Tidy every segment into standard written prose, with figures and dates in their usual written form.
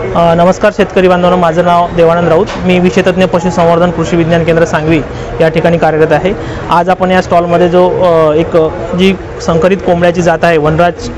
नमस्कार शेतकरी बांधवांनो, माझं नाव देवानंद राऊत। मी विषयतज्ञ पशुसंवर्धन कृषी विज्ञान केंद्र सांगवी या ठिकाणी कार्यरत आहे। आज आपण या स्टॉलमध्ये जो एक जी संकरित कोंबड्याची जात आहे वनराज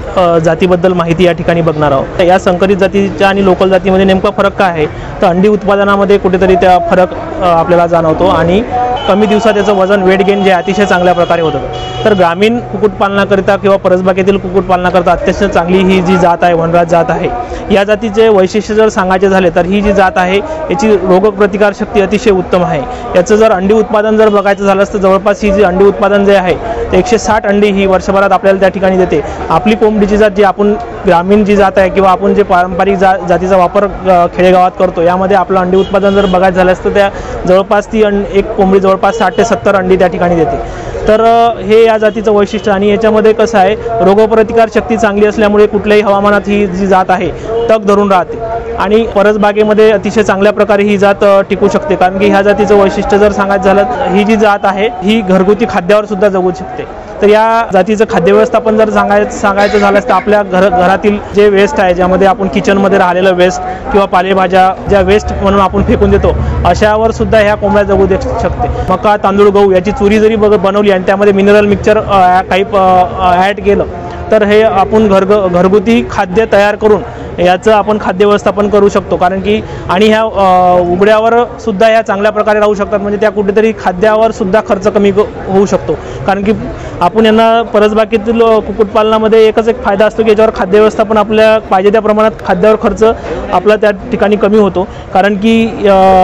जातीबद्दल माहिती या ठिकाणी बघणार आहोत। या संकरित जातीच्या आणि लोकल जातीमध्ये नेमका फरक काय आहे, तर अंडी उत्पादनामध्ये कुठेतरी त्या फरक आपल्याला जाणवतो आणि कमी दिवसात त्याचं वजन वेट गेन जे अतिशय चांगल्या प्रकारे होतं। तर ग्रामीण कुक्कुटपालनाकरिता किंवा परसबागेतील कुक्कुटपालनाकरिता अत्यंत चांगली ही जी जात आहे वनराज जात आहे। या जातीचे वैशिष्ट्य जर सांगायचे झाले तर ही जी जात आहे याची रोगप्रतिकार शक्ती अतिशय उत्तम आहे। याचं जर अंडी उत्पादन जर बघायचं झालं तर जवळपास ही जी अंडी उत्पादन जे आहे ते 160 अंडी ही वर्षभरात आपल्याला त्या ठिकाणी देते। आपली कोंबडीची जात जी आपण ग्रामीण जी जात आहे किंवा आपण जे पारंपरिक जातीचा वापर खेडेगावात करतो यामध्ये आपलं अंडी उत्पादन जर बघायचं झालं तर त्या जवळपास ती एक कोंबडी जवळपास 60 ते 70 अंडी त्या ठिकाणी देते। तर हे या जातीचं वैशिष्ट्य आणि याच्यामध्ये कसं आहे, रोगप्रतिकार शक्ती चांगली असल्यामुळे कुठल्याही हवामानात ही जी जात आहे तग धरून राहते आणि परसबागेमध्ये अतिशय चांगल्या प्रकारे ही जात टिकू शकते। कारण की ह्या जातीचं वैशिष्ट्य जर सांगायचं झालं, ही जी जात आहे ही घरगुती खाद्यावर सुद्धा जगू शकते। तर या जातीचं खाद्य व्यवस्थापन जर सांगायचं झालं तर आपल्या घरातील जे वेस्ट आहे, ज्यामध्ये आपण किचनमध्ये राहिलेलं वेस्ट किंवा पालेभाज्या ज्या वेस्ट म्हणून आपण फेकून देतो अशावर सुद्धा ह्या कोंबड्या जगू दे शकते। मका, तांदूळ, गहू याची चुरी जरी बनवली आणि त्यामध्ये मिनरल मिक्सचर काही ॲड केलं तर हे आपण घरगुती खाद्य तयार करून याचं आपण खाद्य व्यवस्थापन करू शकतो। कारण की आणि ह्या उघड्यावर सुद्धा ह्या चांगल्या प्रकारे राहू शकतात, म्हणजे त्या कुठेतरी खाद्यावर सुद्धा खर्च कमी होऊ शकतो। कारण की आपण यांना परसबागेतील कुक्कुटपालनामध्ये एकच एक फायदा असतो की याच्यावर खाद्य व्यवस्थापन आपल्या पाहिजे त्या प्रमाणात खाद्यावर खर्च आपला त्या ठिकाणी कमी होतो। कारण की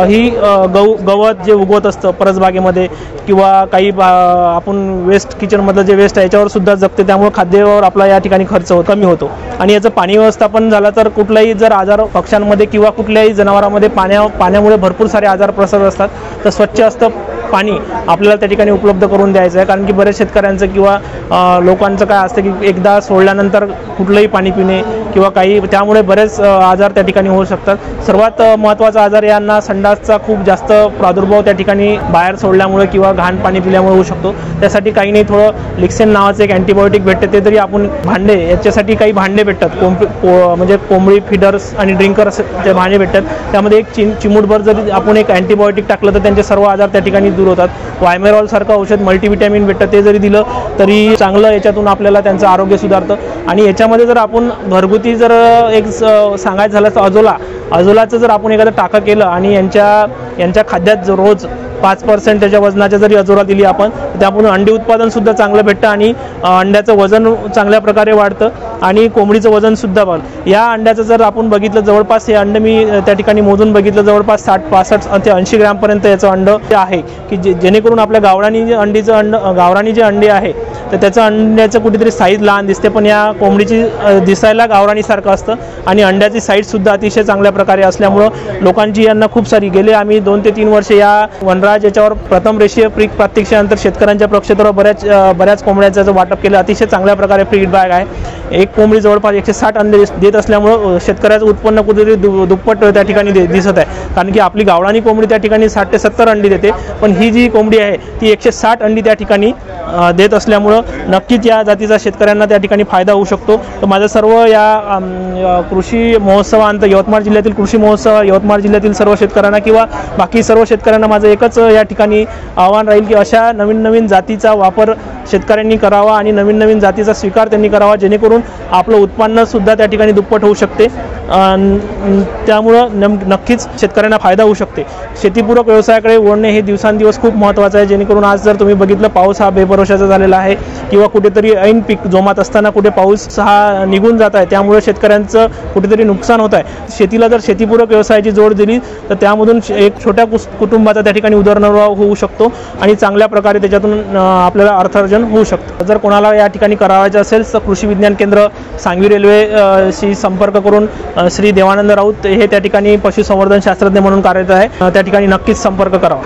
ही गवत जे उगवत असतं परसबागेमध्ये किंवा काही आपण वेस्ट किचनमधलं जे वेस्ट आहे याच्यावर सुद्धा जगते, त्यामुळे खाद्यावर आपला या ठिकाणी खर्च कमी होतो। आणि याचं पाणी व्यवस्थापन झालं तर कुठलाही जर आजार पक्ष्यांमध्ये किंवा कुठल्याही जनावरांमध्ये पाण्यामुळे भरपूर सारे आजार प्रसरत असतात, तर स्वच्छ असतं पाणी आपल्याला त्या ठिकाणी उपलब्ध करून द्यायचं आहे। कारण की बरेच शेतकऱ्यांचं किंवा लोकांचं काय असतं की एकदा सोडल्यानंतर कुठलंही पाणी पिणे किंवा काही, त्यामुळे बरेच आजार त्या ठिकाणी होऊ शकतात। सर्वात महत्त्वाचा आजार यांना संडासचा खूप जास्त प्रादुर्भाव त्या ठिकाणी बाहेर सोडल्यामुळे किंवा घाण पाणी पिल्यामुळे होऊ शकतो। त्यासाठी काही नाही, थोडं लिक्सेन नावाचं एक अँटीबायोटिक भेटते, ते तरी आपण भांडे याच्यासाठी काही भांडे भेटतात, म्हणजे कोंबडी फीडर्स आणि ड्रिंकर्स जे भांडे भेटतात त्यामध्ये एक चिमूटभर जरी आपण एक अँटीबायोटिक टाकलं तर त्यांचे सर्व आजार त्या ठिकाणी दूर होतात। वायमेरॉल सारखं औषध मल्टीव्हिटॅमिन भेटतं, ते जरी दिलं तरी चांगलं याच्यातून आपल्याला त्यांचं आरोग्य सुधारतं। आणि याच्यामध्ये जर आपण घरगुती जर एक सांगायचं झालं तर अजोलाचं जर आपण एखादं टाका केलं आणि यांच्या खाद्यात रोज 5% त्याच्या वजनाच्या जरी अजोला दिली आपण, त्यामुळे अंडी उत्पादन सुद्धा चांगलं भेटतं आणि अंड्याचं वजन चांगल्या प्रकारे वाढतं आणि कोंबडीचं वजन सुद्धा वाढतं। या अंड्याचं जर आपण बघितलं, जवळपास हे अंड मी त्या ठिकाणी मोजून बघितलं, जवळपास 60-65 ते 80 ग्रॅमपर्यंत याचं अंड आहे की जेणेकरून आपल्या गावरानी जे अंडे आहे तर त्याचं अंड्याचं कुठेतरी साईज लहान दिसते, पण या कोंबडीची दिसायला गावरानीसारखं असतं आणि अंड्याची साईजसुद्धा अतिशय चांगल्या प्रकारे असल्यामुळं लोकांची यांना खूप सारी गेले आम्ही 2 ते 3 वर्षे या वनराज याच्यावर प्रथम रेषीय प्रात्यक्षिकानंतर शेतकऱ्यांच्या प्रक्षेत्रावर बऱ्याच कोंबड्यांचं वाटप केलं। अतिशय चांगल्या प्रकारे फीडबॅक आहे। एक कोंबडी जवळपास 160 अंडे देत असल्यामुळं शेतकऱ्याचं उत्पन्न कुठेतरी दुप्पट त्या ठिकाणी दिसत आहे। कारण की आपली गावरानी कोंबडी त्या ठिकाणी 60 ते 70 अंडी देते, पण ही जी कोंबडी आहे ती 160 अंडी त्या ठिकाणी देत असल्यामुळं नक्कीच या जातीचा शेतकऱ्यांना त्या ठिकाणी फायदा होऊ शकतो। तर माझं सर्व या कृषी महोत्सवांत यवतमाळ जिल्ह्यातील कृषी महोत्सव यवतमाळ जिल्ह्यातील सर्व शेतकऱ्यांना किंवा बाकी सर्व शेतकऱ्यांना माझं एकच या ठिकाणी आव्हान राहील की अशा नवीन जातीचा वापर शेतकऱ्यांनी करावा आणि नवीन जातीचा स्वीकार त्यांनी करावा, जेणेकरून आपलं उत्पन्न सुद्धा त्या ठिकाणी दुप्पट होऊ शकते। त्यामुळं नक्कीच शेतकऱ्यांना फायदा होऊ शकते। शेतीपूरक व्यवसायाकडे वळणे हे दिवसांदिवस खूप महत्त्वाचं आहे, जेणेकरून आज जर तुम्ही बघितलं पाऊस हा बेभरोशाचा झालेला आहे किंवा कुठेतरी ऐन पीक जोमात असताना कुठे पाऊस हा निघून जात आहे, त्यामुळे शेतकऱ्यांचं कुठेतरी नुकसान होत आहे। शेतीला जर शेतीपूरक व्यवसायाची जोड दिली तर त्यामधून एक छोट्या कुटुंबाचा त्या ठिकाणी उदरनिर्वाह होऊ शकतो आणि चांगल्या प्रकारे त्याच्यातून आपल्याला अर्थार्जन होऊ शकतं। जर कोणाला या ठिकाणी करावायचं असेल तर कृषी विज्ञान केंद्र सांगवी रेल्वेशी संपर्क करून श्री देवानंद राऊत हे त्या ठिकाणी पशुसंवर्धन शास्त्रज्ञ म्हणून कार्यरत आहे, त्या ठिकाणी नक्कीच संपर्क करावा।